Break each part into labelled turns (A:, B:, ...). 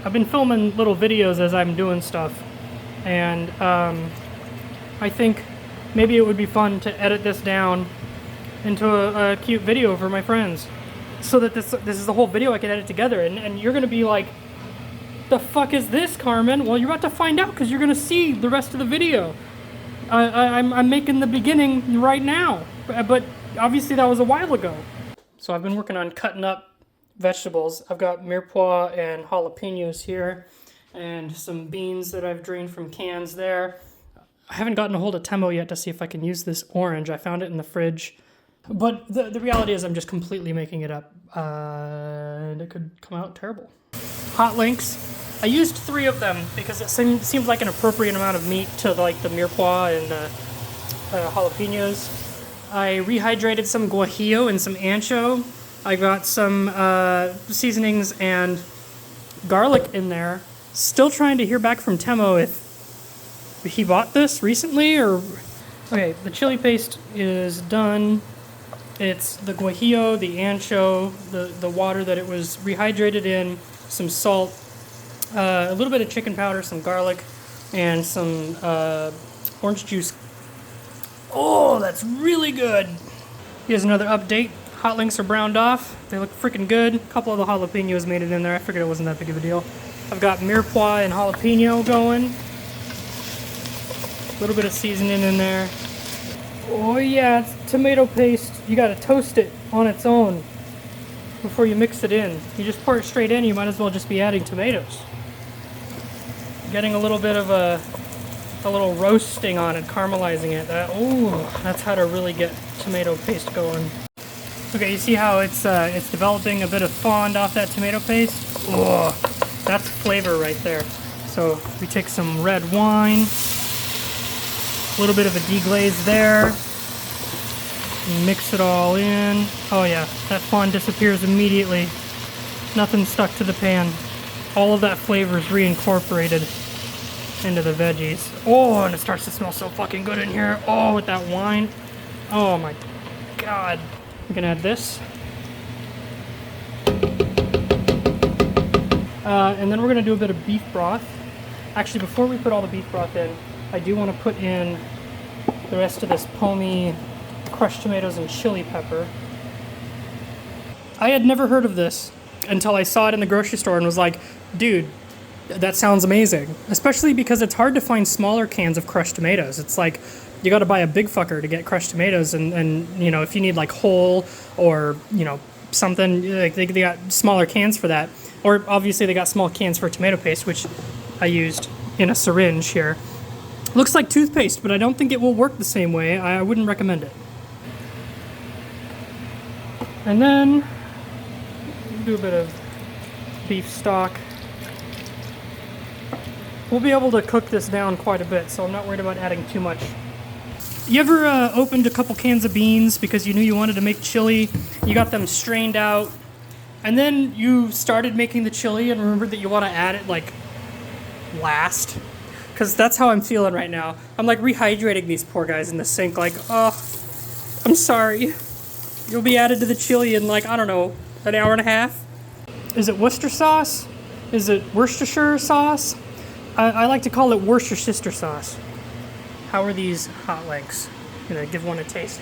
A: I've been filming little videos as I'm doing stuff, and I think maybe it would be fun to edit this down into a cute video for my friends, so that this is the whole video I can edit together, and you're gonna be like, the fuck is this, Carmen? Well, you're about to find out because you're gonna see the rest of the video. I'm making the beginning right now, but obviously that was a while ago. So I've been working on cutting up vegetables. I've got mirepoix and jalapenos here, and some beans that I've drained from cans there. I haven't gotten a hold of Temo yet to see if I can use this orange. I found it in the fridge. But the reality is I'm just completely making it up, and it could come out terrible. Hot links. I used 3 of them because it seemed like an appropriate amount of meat to like the mirepoix and the jalapenos. I rehydrated some guajillo and some ancho. I got some seasonings and garlic in there. Still trying to hear back from Temo if he bought this recently or... Okay, the chili paste is done. It's the guajillo, the ancho, the water that it was rehydrated in, some salt, a little bit of chicken powder, some garlic, and some orange juice. Oh, that's really good. Here's another update. Hot links are browned off. They look freaking good. A couple of the jalapenos made it in there. I figured it wasn't that big of a deal. I've got mirepoix and jalapeno going. A little bit of seasoning in there. Oh yeah, it's tomato paste. You gotta toast it on its own before you mix it in. You just pour it straight in, you might as well just be adding tomatoes. Getting a little bit of a little roasting on it, caramelizing it. That's how to really get tomato paste going. Okay, you see how it's developing a bit of fond off that tomato paste? Oh, that's flavor right there. So we take some red wine, a little bit of a deglaze there, mix it all in. Oh yeah, that fond disappears immediately. Nothing stuck to the pan. All of that flavor is reincorporated into the veggies. Oh, and it starts to smell so fucking good in here. Oh, with that wine. Oh my god. We can add this. And then we're gonna do a bit of beef broth. Actually, before we put all the beef broth in, I do want to put in the rest of this pommy, crushed tomatoes and chili pepper. I had never heard of this until I saw it in the grocery store and was like, dude, that sounds amazing. Especially because it's hard to find smaller cans of crushed tomatoes. It's like, you gotta buy a big fucker to get crushed tomatoes, and you know, if you need like whole or, you know, something, like they got smaller cans for that. Or obviously they got small cans for tomato paste, which I used in a syringe here. Looks like toothpaste, but I don't think it will work the same way. I wouldn't recommend it. And then do a bit of beef stock. We'll be able to cook this down quite a bit, so I'm not worried about adding too much. You ever opened a couple cans of beans because you knew you wanted to make chili? You got them strained out, and then you started making the chili and remembered that you want to add it like last? Because that's how I'm feeling right now. I'm like rehydrating these poor guys in the sink, like, oh, I'm sorry. You'll be added to the chili in like, I don't know, an hour and a half? Is it Worcester sauce? Is it Worcestershire sauce? I like to call it Worcestershire sauce. How are these hot links? I'm gonna give one a taste.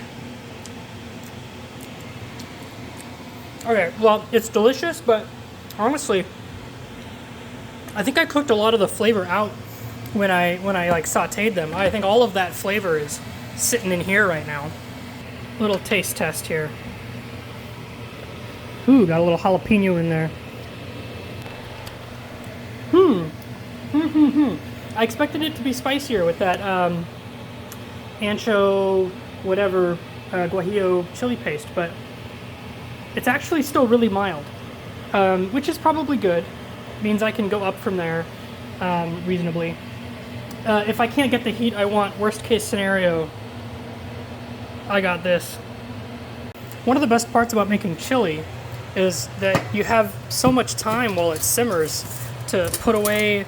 A: Okay, well, it's delicious, but honestly, I think I cooked a lot of the flavor out when I like sauteed them. I think all of that flavor is sitting in here right now. Little taste test here. Ooh, got a little jalapeno in there. I expected it to be spicier with that ancho, whatever, guajillo chili paste, but it's actually still really mild, which is probably good. Means I can go up from there reasonably. If I can't get the heat I want, worst case scenario, I got this. One of the best parts about making chili is that you have so much time while it simmers to put away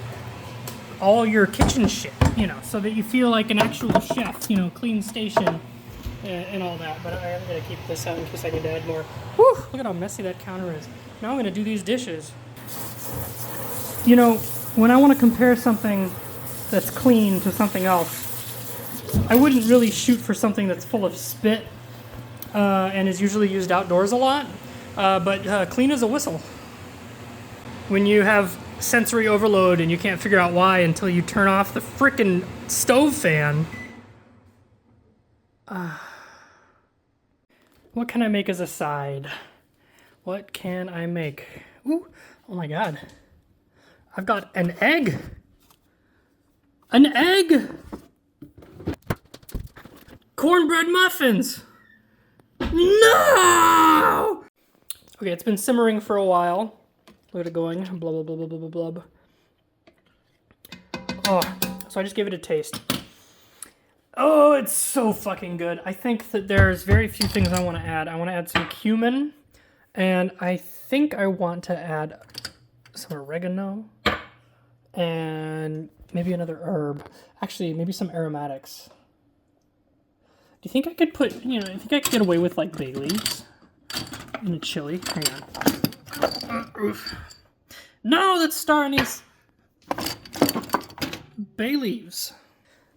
A: all your kitchen shit, you know, so that you feel like an actual chef, you know, clean station and all that. But I am going to keep this out in case I need to add more. Whew, look at how messy that counter is. Now I'm going to do these dishes. You know, when I want to compare something that's clean to something else, I wouldn't really shoot for something that's full of spit and is usually used outdoors a lot, but clean as a whistle. When you have sensory overload and you can't figure out why until you turn off the frickin' stove fan. What can I make as a side? What can I make? Ooh, oh my god. I've got an egg. An egg! Cornbread muffins! No! Okay, it's been simmering for a while. Look at it going. Blah, blah, blah, blah, blah, blah, blah. Oh, so I just gave it a taste. Oh, it's so fucking good. I think that there's very few things I want to add. I want to add some cumin, and I think I want to add some oregano, and maybe another herb. Actually, maybe some aromatics. Do you think I could put, you know, I think I could get away with like bay leaves in a chili? Hang on. Oof. No, that's star anise. Bay leaves.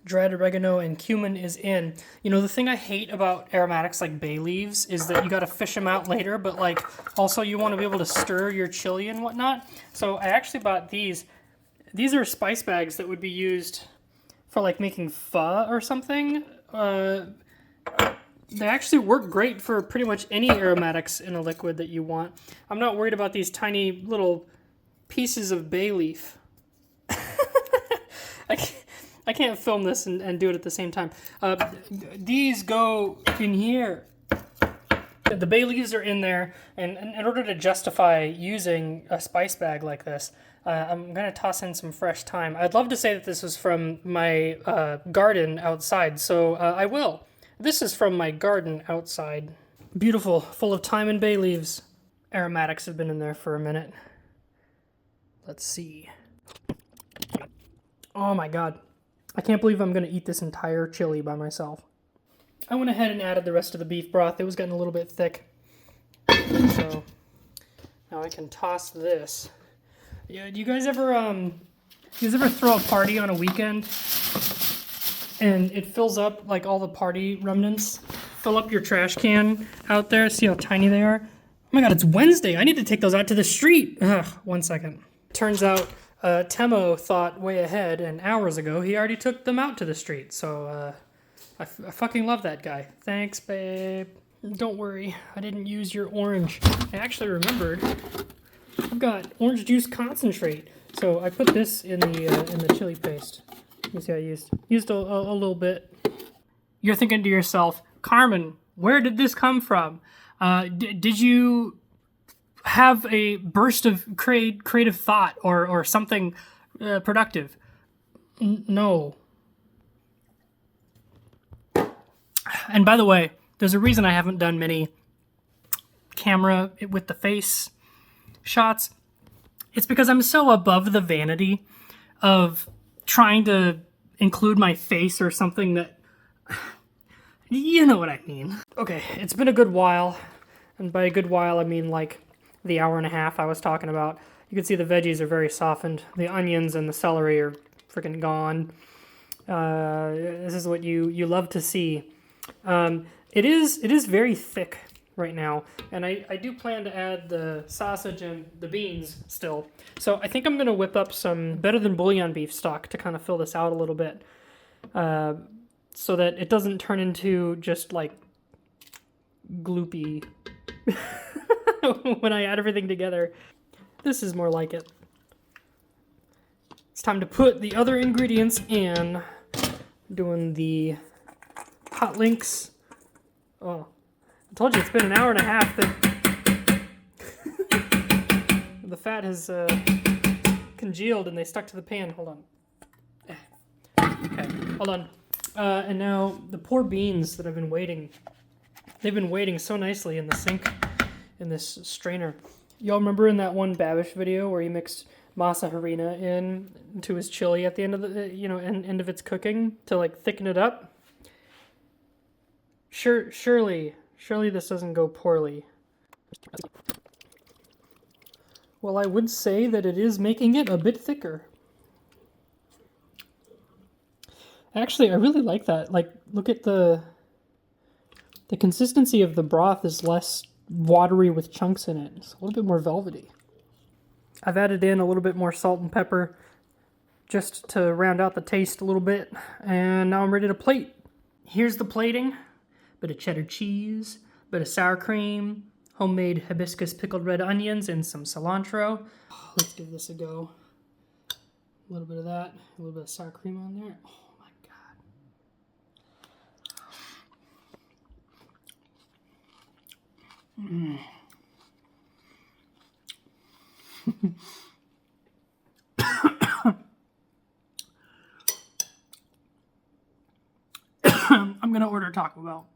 A: Dried oregano and cumin is in. You know, the thing I hate about aromatics like bay leaves is that you gotta fish them out later, but like also you want to be able to stir your chili and whatnot. So I actually bought these. These are spice bags that would be used for like making pho or something. They actually work great for pretty much any aromatics in a liquid that you want. I'm not worried about these tiny little pieces of bay leaf. I can't film this and do it at the same time. These go in here. The bay leaves are in there, and in order to justify using a spice bag like this, I'm going to toss in some fresh thyme. I'd love to say that this was from my garden outside, so I will. This is from my garden outside. Beautiful, full of thyme and bay leaves. Aromatics have been in there for a minute. Let's see. Oh my god. I can't believe I'm going to eat this entire chili by myself. I went ahead and added the rest of the beef broth. It was getting a little bit thick. So now I can toss this. Yeah, do you guys ever throw a party on a weekend and it fills up like all the party remnants? Fill up your trash can out there. See how tiny they are? Oh my god, it's Wednesday. I need to take those out to the street. Ugh, 1 second. Turns out Temo thought way ahead, and hours ago he already took them out to the street. So I fucking love that guy. Thanks, babe. Don't worry, I didn't use your orange. I actually remembered. I've got orange juice concentrate. So I put this in the chili paste. You see, I used a little bit. You're thinking to yourself, Carmen, where did this come from? Did you have a burst of creative thought or something productive? No. And by the way, there's a reason I haven't done many camera with the face shots. It's because I'm so above the vanity of trying to include my face or something that... You know what I mean. Okay, it's been a good while. And by a good while, I mean like the hour and a half I was talking about. You can see the veggies are very softened. The onions and the celery are freaking gone. This is what you love to see. It is very thick right now, and I do plan to add the sausage and the beans still. So I think I'm going to whip up some better than bouillon beef stock to kind of fill this out a little bit, so that it doesn't turn into just like gloopy when I add everything together. This is more like it. It's time to put the other ingredients in. Doing the hot links. Oh, I told you it's been an hour and a half that the fat has congealed and they stuck to the pan. Hold on. Okay, hold on. And now the poor beans that I've been waiting. They've been waiting so nicely in the sink, in this strainer. Y'all remember in that one Babish video where he mixed masa harina into his chili at the end of the, end of its cooking to like thicken it up? Surely this doesn't go poorly. Well, I would say that it is making it a bit thicker. Actually, I really like that. Like, look at the consistency of the broth is less watery with chunks in it. It's a little bit more velvety. I've added in a little bit more salt and pepper just to round out the taste a little bit. And now I'm ready to plate. Here's the plating. Bit of cheddar cheese, bit of sour cream, homemade hibiscus pickled red onions, and some cilantro. Let's give this a go. A little bit of that, a little bit of sour cream on there. Oh my God. I'm gonna order Taco Bell.